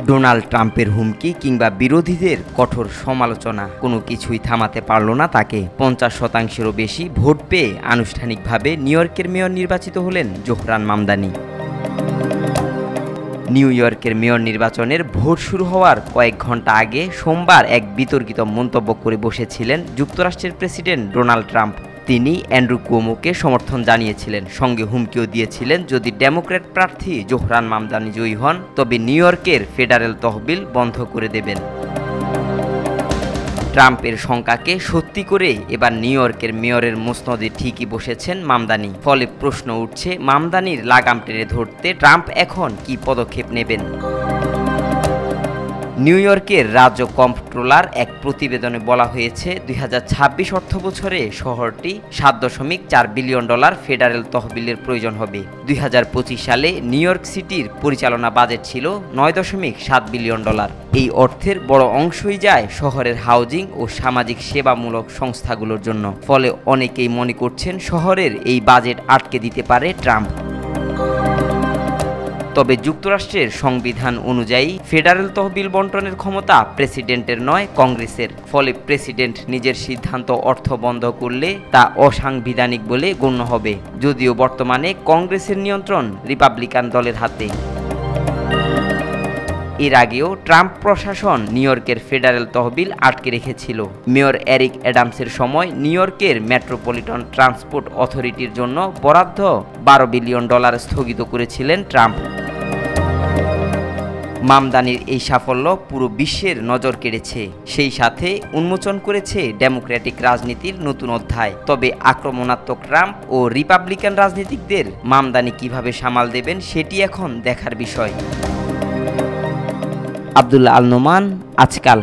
Donald ট্রাম্পের হুমকি কিংবা বিরোধীদের কঠোর সমালোচনা কোনো কিছুই থামাতে পারল না তাকে। 50%-এরও বেশি ভোট পেয়ে আনুষ্ঠানিকভাবে নিউ ইয়র্কের মেয়র নির্বাচিত হলেন জোহরান মামদানি। নিউ ইয়র্কের মেয়র নির্বাচনের ভোট শুরু হওয়ার কয়েক ঘন্টা আগে সোমবার এক বিতর্কিত মন্তব্য করে বসেছিলেন যুক্তরাষ্ট্রের প্রেসিডেন্ট ডোনাল্ড ট্রাম্প। তিনি অ্যান্ড্রু কুওমোকে সমর্থন জানিয়েছিলেন, সঙ্গে হুমকিও দিয়েছিলেন যদি ডেমোক্র্যাট প্রার্থী জোহরান মামদানি জয়ী হন তবে নিউ ইয়র্কের ফেডারেল তহবিল বন্ধ করে দেবেন। ট্রাম্পের শঙ্কাকে সত্যি করে এবার নিউ ইয়র্কের মেয়রের মসনদে ঠিকই বসেছেন মামদানি। ফলে প্রশ্ন উঠছে, মামদানির লাগাম টেনে ধরতে ট্রাম্প এখন কি পদক্ষেপ নেবেন? নিউ ইয়র্কের রাজ্য কম্পট্রোলার এক প্রতিবেদনে বলা হয়েছে 2026 অর্থবছরে শহরটি $7.4 বিলিয়ন ফেডারেল তহবিলের প্রয়োজন হবে। 2025 সালে নিউ ইয়র্ক সিটির পরিচালনা বাজেট ছিল $9.7 বিলিয়ন। এই অর্থের বড় অংশই যায় শহরের হাউজিং ও সামাজিক সেবামূলক সংস্থাগুলোর জন্য। ফলে অনেকেই মনে করছেন শহরের এই বাজেট আটকে দিতে পারে ট্রাম্প। তবে যুক্তরাষ্ট্রের সংবিধান অনুযায়ী ফেডারেল তহবিল বণ্টনের ক্ষমতা প্রেসিডেন্টের নয়, কংগ্রেসের। ফলে প্রেসিডেন্ট নিজের সিদ্ধান্ত অর্থ বন্ধ করলে তা অসাংবিধানিক বলে গণ্য হবে, যদিও বর্তমানে কংগ্রেসের নিয়ন্ত্রণ রিপাবলিকান দলের হাতে। এর আগেও ট্রাম্প প্রশাসন নিউ ইয়র্কের ফেডারেল তহবিল আটকে রেখেছিল। মেয়র এরিক অ্যাডামসের সময় নিউ ইয়র্কের মেট্রোপলিটন ট্রান্সপোর্ট অথরিটির জন্য বরাদ্দ $12 বিলিয়ন স্থগিত করেছিলেন ট্রাম্প। মামদানির এই সাফল্য পুরো বিশ্বের নজর কেড়েছে, সেই সাথে উন্মোচন করেছে ডেমোক্রেটিক রাজনীতির নতুন অধ্যায়। তবে আক্রমণাত্মক ট্রাম্প ও রিপাবলিকান রাজনীতিকদের মামদানি কিভাবে সামাল দেবেন সেটি এখন দেখার বিষয়। আব্দুল্লাহ আল নোমান, আজকাল।